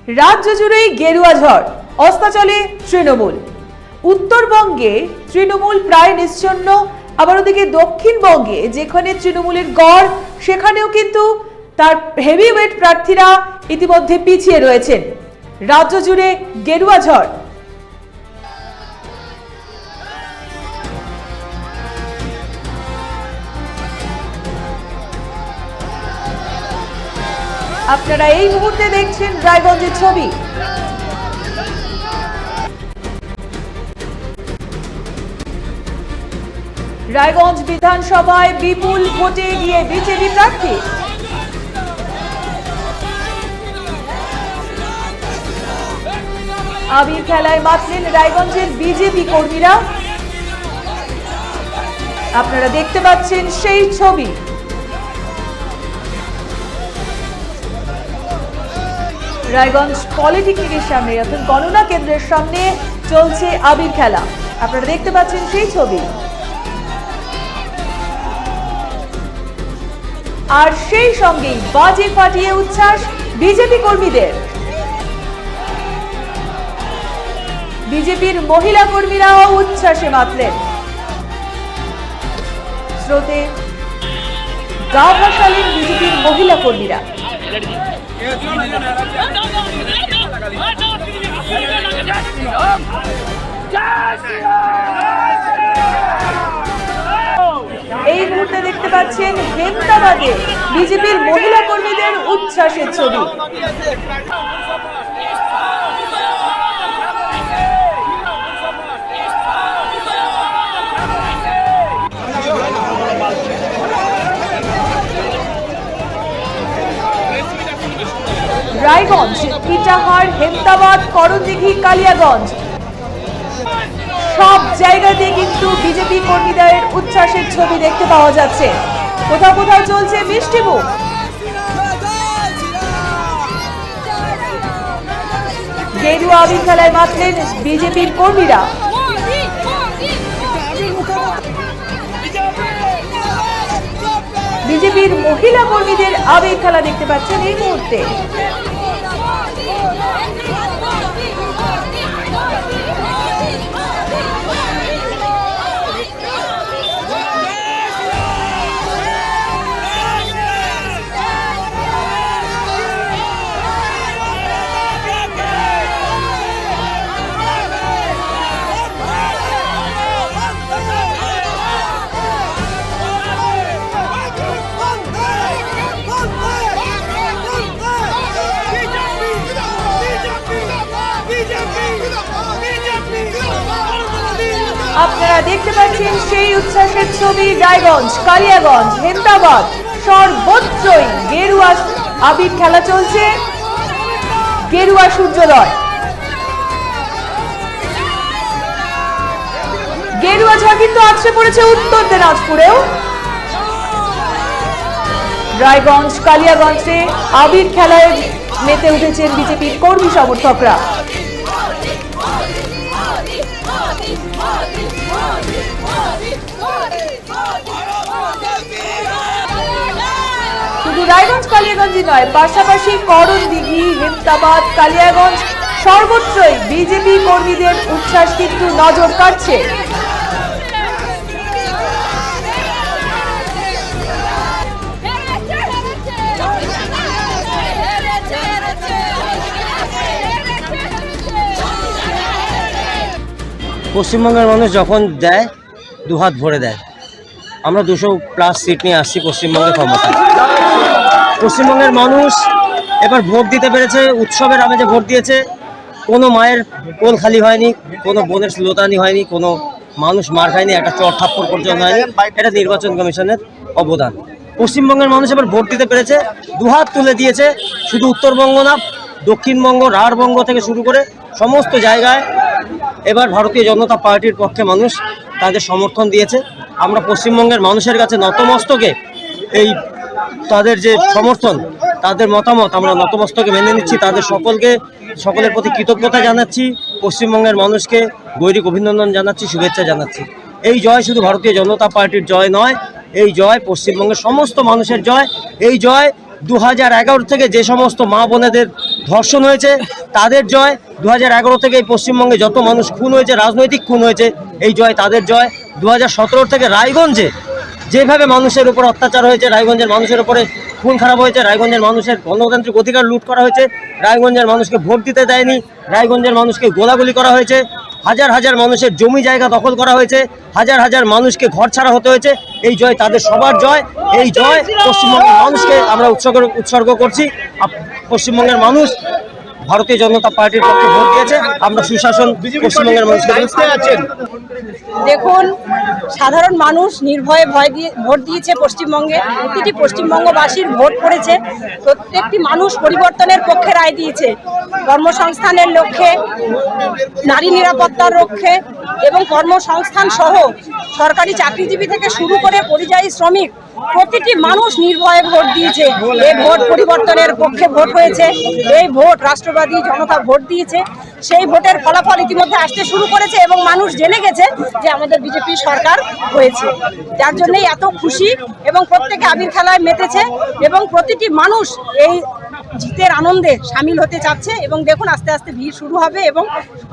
রাজ্য জুড়েই গেরুয়া ঝড়, অস্তাচলে তৃণমূল। উত্তরবঙ্গে তৃণমূল প্রায় নিশ্চন্ন, আবার ওদিকে দক্ষিণবঙ্গে যেখানে তৃণমূলের গড় সেখানেও কিন্তু তার হেভিওয়েট প্রার্থীরা ইতিমধ্যে পিছিয়ে রয়েছেন। রাজ্য জুড়ে গেরুয়া ঝড়। আপনারা এই মুহূর্তে দেখছেন রায়গঞ্জের ছবি। রায়গঞ্জ বিধানসভায় বিপুল ভোটে এগিয়ে বিজেপি প্রার্থী। আবির খেলায় মাতলেন রায়গঞ্জের বিজেপি কর্মীরা। আপনারা দেখতে পাচ্ছেন সেই ছবি। রায়গঞ্জ পলিটেকনিকের সামনে অর্থাৎ গণনা কেন্দ্রের সামনে চলছে আবির খেলা। আপনারা দেখতে পাচ্ছেন সেই ছবি। আর সেই সঙ্গেই বাজি ফাটিয়ে উচ্ছ্বাস বিজেপি কর্মীদের। বিজেপির মহিলা কর্মীরাও উচ্ছ্বাসে মাতলেন। স্রোতে গা ভাসালেন বিজেপির মহিলা কর্মীরা। এই মুহূর্তে দেখতে পাচ্ছেন হেমতাবাদে বিজেপির মহিলা কর্মীদের উচ্ছ্বাসের ছবি। রায়গঞ্জ, ইটাহার, হেমতাবাদ, করণদিঘি, কালিয়াগঞ্জ সব জায়গাতে কিন্তু বিজেপি কর্মীদের উচ্ছ্বাসের ছবি দেখতে পাওয়া যাচ্ছে। কোথাও কোথাও চলছে মিষ্টিমুখ। গেরুয়া আবির খেলায় মাতলেন বিজেপির কর্মীরা। বিজেপির মহিলা কর্মীদের আবির খেলা দেখতে পাচ্ছেন এই মুহূর্তে। আপনারা দেখতে পাচ্ছেন সেই উচ্ছ্বাসের ছবি। রায়গঞ্জ, কালিয়াগঞ্জ, হেমতাবাদ সর্বত্রই গেরুয়া আবির খেলা চলছে। গেরুয়া সূর্যোদয়। গেরুয়া ঝড় কিন্তু আছড়ে পড়েছে উত্তর দিনাজপুরেও। রায়গঞ্জ, কালিয়াগঞ্জে আবির খেলায় মেতে উঠেছেন বিজেপির কর্মী সমর্থকরা। শুধু রায়গঞ্জ কালিয়াগঞ্জই নয়, পাশাপাশি করণদিঘি, হেমতাবাদ, কালিয়াগঞ্জ সর্বত্রই বিজেপি কর্মীদের উচ্ছ্বাস কিন্তু নজর কাড়ছে। পশ্চিমবঙ্গের মানুষ যখন দেয় দুহাত ভরে দেয়। আমরা 200+ সিট নিয়ে আসছি পশ্চিমবঙ্গে ক্ষমতায়। পশ্চিমবঙ্গের মানুষ এবার ভোট দিতে পেরেছে, উৎসবের আমেজে ভোট দিয়েছে। কোনো মায়ের কোল খালি হয়নি, কোনো বোনের শ্লোতানি হয়নি, কোনো মানুষ মার খায়নি, একটা চর থাপ্পড় পর্যন্ত হয়নি। এটা নির্বাচন কমিশনের অবদান। পশ্চিমবঙ্গের মানুষ এবার ভোট দিতে পেরেছে, দুহাত তুলে দিয়েছে। শুধু উত্তরবঙ্গ না, দক্ষিণবঙ্গ, রাঢ়বঙ্গ থেকে শুরু করে সমস্ত জায়গায় এবার ভারতীয় জনতা পার্টির পক্ষে মানুষ তাদের সমর্থন দিয়েছে। আমরা পশ্চিমবঙ্গের মানুষের কাছে নতমস্তকে এই তাদের যে সমর্থন, তাদের মতামত আমরা নতমস্তকে মেনে নিচ্ছি। তাদের সকলের প্রতি কৃতজ্ঞতা জানাচ্ছি। পশ্চিমবঙ্গের মানুষকে গৈরিক অভিনন্দন জানাচ্ছি, শুভেচ্ছা জানাচ্ছি। এই জয় শুধু ভারতীয় জনতা পার্টির জয় নয়, এই জয় পশ্চিমবঙ্গের সমস্ত মানুষের জয়। এই জয় 2011 থেকে যে সমস্ত মা বোনেদের ধর্ষণ হয়েছে তাদের জয়। 2011 থেকে এই পশ্চিমবঙ্গে যত মানুষ খুন হয়েছে, রাজনৈতিক খুন হয়েছে, এই জয় তাদের জয়। 2017 থেকে রায়গঞ্জে যেভাবে মানুষের উপর অত্যাচার হয়েছে, রায়গঞ্জের মানুষের উপরে খুন খারাপ হয়েছে, রায়গঞ্জের মানুষের গণতান্ত্রিক অধিকার লুট করা হয়েছে, রায়গঞ্জের মানুষকে ভোট দিতে দেয়নি, রায়গঞ্জের মানুষকে গোলাগুলি করা হয়েছে, হাজার হাজার মানুষের জমি জায়গা দখল করা হয়েছে, হাজার হাজার মানুষকে ঘর ছাড়া হতে হয়েছে। এই জয় তাদের সবার জয়। এই জয় পশ্চিমবঙ্গের মানুষকে আমরা উৎসর্গ করছি। পশ্চিমবঙ্গের মানুষ ভারতীয় জনতা পার্টির পক্ষে ভোট দিয়েছে। আমরা সুশাসন পশ্চিমবঙ্গের মানুষকে আছেন। দেখুন, সাধারণ মানুষ নির্ভয়ে ভোট দিয়েছে পশ্চিমবঙ্গে। প্রতিটি পশ্চিমবঙ্গবাসীর ভোট পড়েছে। প্রত্যেকটি মানুষ পরিবর্তনের পক্ষে রায় দিয়েছে। কর্মসংস্থানের লক্ষ্যে, নারী নিরাপত্তার লক্ষ্যে এবং কর্মসংস্থান সহ সরকারি চাকরিজীবী থেকে শুরু করে পরিযায়ী শ্রমিক প্রতিটি মানুষ নির্ভয়ে ভোট দিয়েছে। এই ভোট পরিবর্তনের পক্ষে ভোট হয়েছে। এই ভোট রাষ্ট্রবাদী জনতা ভোট দিয়েছে। সেই ভোটের ফলাফল ইতিমধ্যে আসতে শুরু করেছে এবং মানুষ জেনে গেছে যে আমাদের বিজেপি সরকার হয়েছে। যার জন্যই এত খুশি এবং প্রত্যেকে আবির খেলায় মেতেছে এবং প্রতিটি মানুষ এই জিতের আনন্দে সামিল হতে চাচ্ছে। এবং দেখুন, আস্তে আস্তে ভিড় শুরু হবে এবং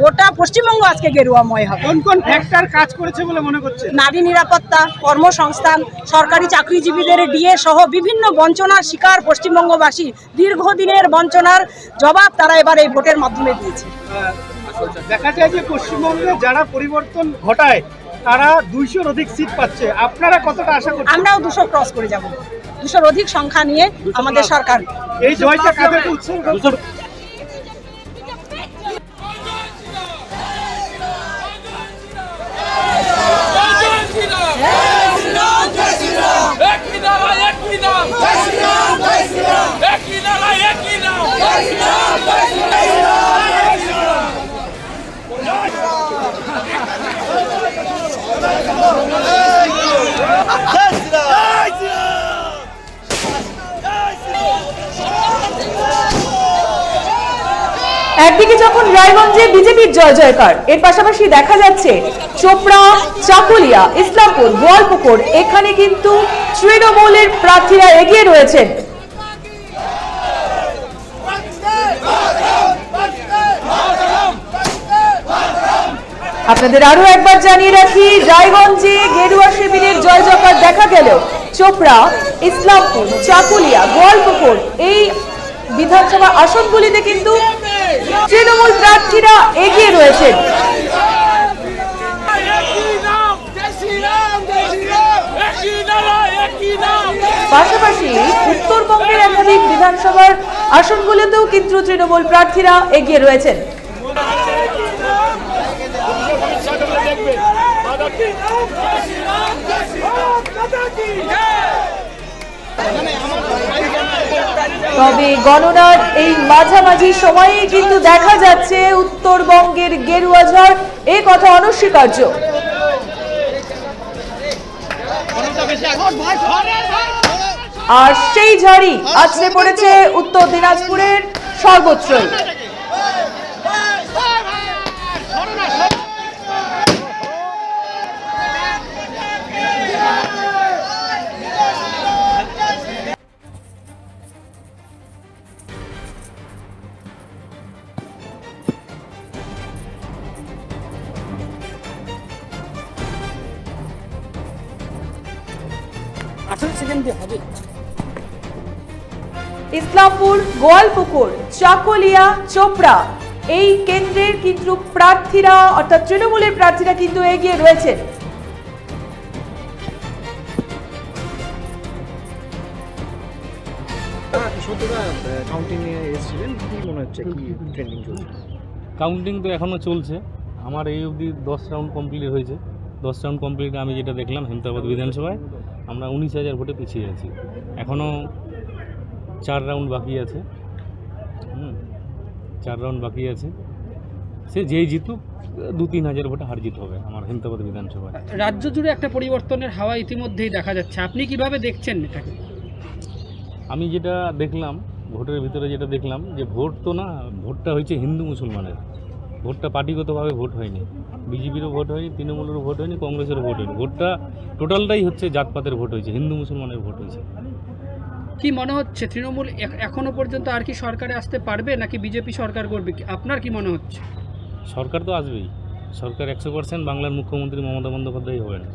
গোটা পশ্চিমবঙ্গ আজকে গেরুয়াময় হবে। কোন কোন ফ্যাক্টর কাজ করেছে বলে মনে করছেন? নারী নিরাপত্তা, কর্মসংস্থান, সরকারি চাকরিজীবীদের ডিএ সহ বিভিন্ন বঞ্চনার শিকার পশ্চিমবঙ্গবাসী। দীর্ঘদিনের বঞ্চনার জবাব তারা এবার এই ভোটের মাধ্যমে দিয়েছে। দেখা যায় যে পশ্চিমবঙ্গে যারা পরিবর্তন ঘটায় তারা 200-র অধিক সিট পাচ্ছে। আপনারা কতটা আশা করছেন? আমরাও 200 ক্রস করে যাব। 200-র অধিক সংখ্যা নিয়ে আমাদের সরকার। এই জয়টা কাদেরকে উৎসর্গ? একদিকে যখন রায়গঞ্জে বিজেপির জয় জয়কার, এর পাশাপাশি দেখা যাচ্ছে চোপড়া, চাকুলিয়া, ইসলামপুর, গোয়ালপুকুর এখানে কিন্তু তৃণমূলের প্রার্থীরা এগিয়ে রয়েছেন। আপনাদের আরো একবার জানিয়ে রাখি, রায়গঞ্জে গেরুয়া শিবিরের জয় জয়কার দেখা গেল চোপড়া, ইসলামপুর, চাকুলিয়া, গোয়ালপুকুর এই বিধানসভা আসনগুলিতে কিন্তু তৃণমূল প্রার্থীরা এগিয়ে রয়েছেন। পাশাপাশি উত্তরবঙ্গের একাধিক বিধানসভার আসনগুলিতেও কিন্তু তৃণমূল প্রার্থীরা এগিয়ে রয়েছেন। তবে গণনার এই মাঝামাঝি সময়ে কিন্তু দেখা যাচ্ছে উত্তরবঙ্গের গেরুয়া ঝড়, এই কথা অনস্বীকার্য। আর সেই ঝড়ই আছড়ে পড়েছে উত্তর দিনাজপুরের সর্বত্রই। ইসলামপুর, গোয়ালপুকুর, চাকুলিয়া, চোপড়া এই কেন্দ্রের কিন্তু প্রার্থীরা অর্থাৎ তৃণমূলের প্রার্থীরা কিন্তু এগিয়ে রয়েছেন। কাউন্টিং তো এখনও চলছে। আমার এই অবধি 10 রাউন্ড কমপ্লিট হয়েছে। 10 রাউন্ড কমপ্লিট আমি যেটা দেখলাম হেমতাবাদ বিধানসভায় আমরা 19,000 ভোটে পিছিয়ে আছি। এখনও 4 রাউন্ড বাকি আছে। 4 রাউন্ড বাকি আছে। সে যেই জিতুক 2-3 হাজার ভোটে হার জিত হবে আমার হেমতাবাদ বিধানসভায়। রাজ্য জুড়ে একটা পরিবর্তনের হাওয়া ইতিমধ্যেই দেখা যাচ্ছে, আপনি কিভাবে দেখছেন এটাকে? আমি যেটা দেখলাম ভোটের ভিতরে যেটা দেখলাম যে ভোট তো না, ভোটটা হয়েছে হিন্দু মুসলমানের। ভোটটা পার্টিগতভাবে ভোট হয়নি, বিজেপিরও ভোট হয়নি, তৃণমূলেরও ভোট হয়নি, কংগ্রেসেরও ভোট হয়নি। ভোটটা টোটালটাই হচ্ছে জাতপাতের ভোট হয়েছে, হিন্দু মুসলমানের ভোট হয়েছে। কি মনে হচ্ছে তৃণমূল এখনো পর্যন্ত আর কি সরকারে আসতে পারবে নাকি বিজেপি সরকার করবে, আপনার কি মনে হচ্ছে? সরকার তো আসবেই, সরকার 100% বাংলার মুখ্যমন্ত্রী মমতা বন্দ্যোপাধ্যায় হবেন।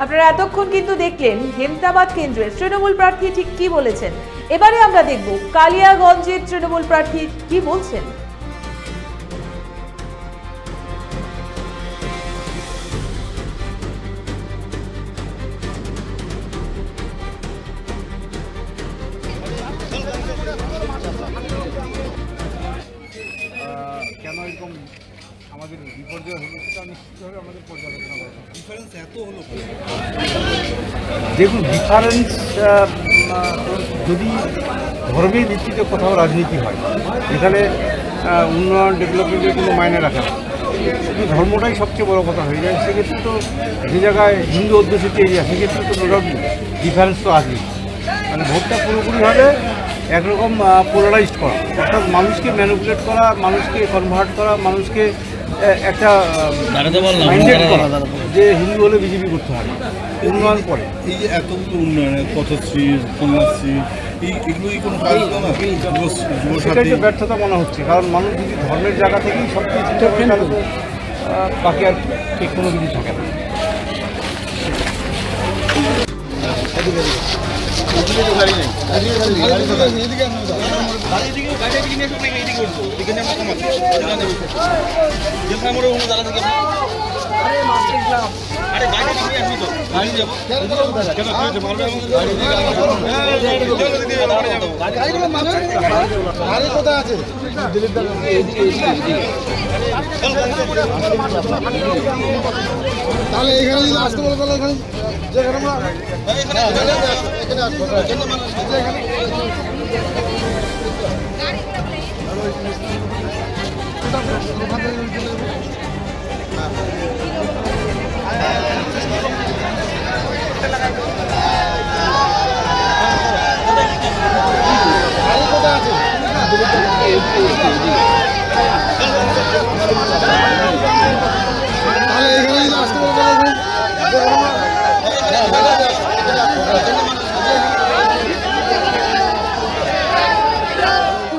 আপনারা এতক্ষণ কিন্তু দেখলেন হেমতাবাদ কেন্দ্রের তৃণমূল প্রার্থী ঠিক কি বলেছেন। এবারে আমরা দেখব কালিয়াগঞ্জের তৃণমূল প্রার্থী কি বলছেন। কেন এরকম আমাদের বিপর্যয় হলো সেটা নিশ্চিতভাবে আমাদের পর্যালোচনা করতে হবে। ডিফারেন্স এত হলো, দেখুন ডিফারেন্স যদি ধর্মের ভিত্তিতে কোথাও রাজনীতি হয়, এখানে উন্নয়ন ডেভেলপমেন্টের কোনো মায়নে রাখে না, শুধু ধর্মটাই সবচেয়ে বড় কথা হয়ে যায়। সেক্ষেত্রে তো যে জায়গায় হিন্দু অধ্যুষিত এরিয়া, সেক্ষেত্রে তো নো ডাউট ডিফারেন্স তো আসবেই। মানে ভোটটা পুরোপুরিভাবে একরকম পোলারাইজড করা, অর্থাৎ মানুষকে ম্যানিপুলেট করা, মানুষকে কনভার্ট করা, মানুষকে একটা মাইন্ডেড করা যে হিন্দু হলে বিজেপি করতে হবে, উন্নয়ন পরে। এই যে এতগুলো উন্নয়নের পথশ্রী, কন্যাশ্রী, এগুলোই কোনো কাজ না, সেটা একটু ব্যর্থতা মনে হচ্ছে। কারণ মানুষ যদি ধর্মের জায়গা থেকেই সব কিছু চিন্তা করে, তাহলে তো বাকি আর ঠিক কোনো কিছু থাকে না। তাহলে এখানে যদি আসতে বলে তাহলে এখানে যেখানে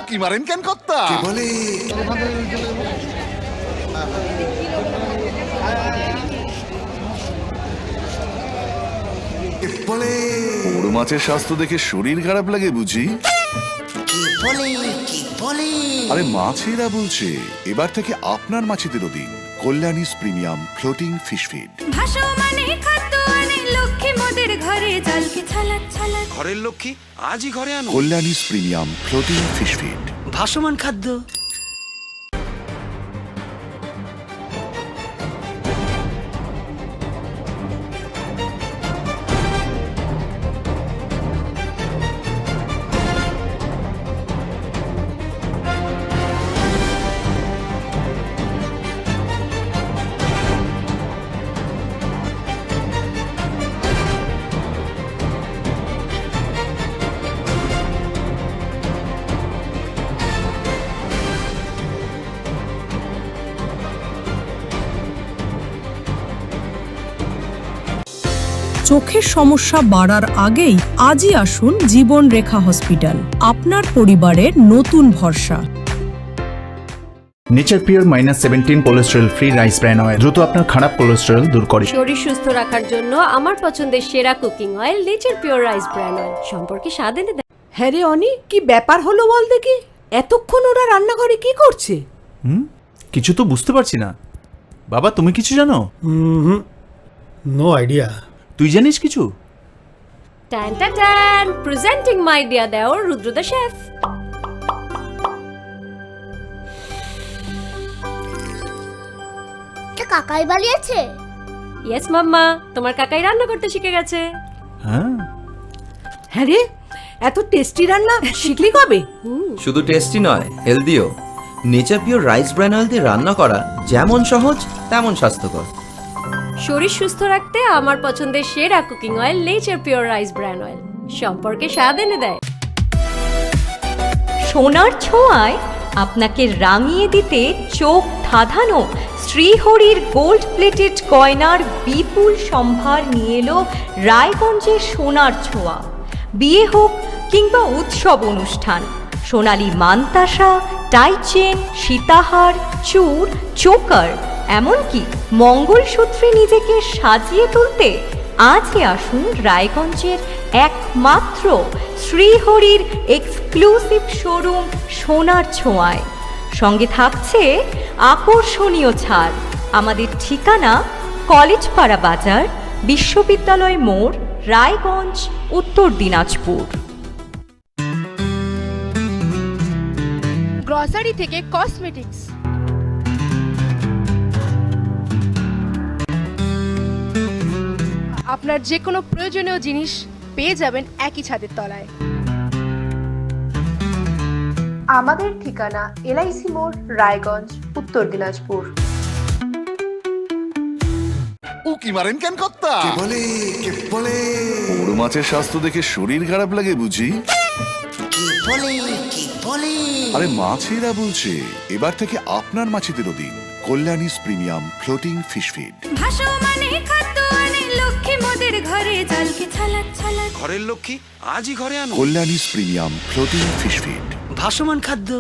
কি মারেন কেন কর্তা বলে বড় মাছের স্বাস্থ্য দেখে শরীর খারাপ লাগে বুঝি? আরে মাছেরা বলছে এবার থেকে আপনার মাছেদেরও দিন কল্যাণীস প্রিমিয়াম ফ্লোটিং ফিশ ফিড। ঘরের লক্ষ্মী আজই ঘরে আনো কল্যাণীস প্রিমিয়াম ফ্লোটিং ফিশ ফিড, ভাসমান খাদ্য। চোখের সমস্যা বাড়ার আগেই আজই আসুন জীবন রেখা হসপিটাল, আপনার পরিবারের নতুন ভরসা। Nature pure -17 cholesterol free rice bran oil দ্রুত আপনার খারাপ কোলেস্টেরল দূর করে। শরীর সুস্থ রাখার জন্য আমার পছন্দের সেরা cooking oil nature pure rice bran oil সম্পর্কে স্বাদ এনে দেয়। হ্যাঁ রে অনি, কি ব্যাপার হলো বল দেখি? এতক্ষণ ওরা রান্নাঘরে কি করছে? কিছু তো বুঝতে পারছি না। বাবা তুমি কিছু জানো? No idea. তুই জানিস কিছু? টান টান টান, প্রেজেন্টিং মাই ডিয়ার দেওর রুদ্রদা শেফ। কাকাই বানিয়েছে? ইয়েস মাম্মা, তোমার কাকাই রান্না করতে শিখে গেছে। হ্যাঁ হ্যাঁ রে, এত টেস্টি রান্না শিখলি কবে? শুধু টেস্টি নয়, হেলদিও। Nature pure rice bran oil দিয়ে রান্না করা যেমন সহজ তেমন স্বাস্থ্যকর। শরীর সুস্থ রাখতে আমার পছন্দের সেরা cooking oil nature pure rice bran oil, সম্পর্কে স্বাদ এনে দেয়। সোনার ছোঁয়ায় আপনাকে রাঙিয়ে দিতে চোখ ধাঁধানো শ্রীহরির গোল্ড প্লেটেড গয়নার বিপুল সম্ভার নিয়ে এলো রায়গঞ্জের সোনার ছোঁয়া। বিয়ে হোক কিংবা উৎসব অনুষ্ঠান, সোনালী মানতাসা, টাইচেন, সীতাহার, চূড়, চোকার, এমনকি মঙ্গলসূত্রে নিজেকে সাজিয়ে তুলতে আজই আসুন রায়গঞ্জের একমাত্র শ্রীহরির এক্সক্লুসিভ শোরুম সোনার ছোঁয়ায়। সঙ্গে থাকছে আকর্ষণীয় ছাড়। আমাদের ঠিকানা কলেজপাড়া বাজার, বিশ্ববিদ্যালয় মোড়, রায়গঞ্জ, উত্তর দিনাজপুর। গ্রসারি থেকে কসমেটিক্স, আপনার যে কোনো প্রয়োজনীয় জিনিস পেয়ে যাবেন একই ছাদের তলায়। আমাদের ঠিকানা এলআইসি মোড়, রায়গঞ্জ, উত্তর দিনাজপুর। উকি মারেন কেন কর্তা? বড় মাছের স্বাস্থ্য দেখে শরীর খারাপ লাগে বুঝি? আরে মাছেরা বলছে, এবার থেকে আপনার মাছেদেরও দিন কল্যাণীস প্রিমিয়াম ফ্লোটিং ফিশ ফিড। ঘরের লক্ষ্মী আজই ঘরে আনো। কল্যাণীস প্রিমিয়াম ফ্লোটিং ফিশ ফিড। ভাসমান খাদ্য।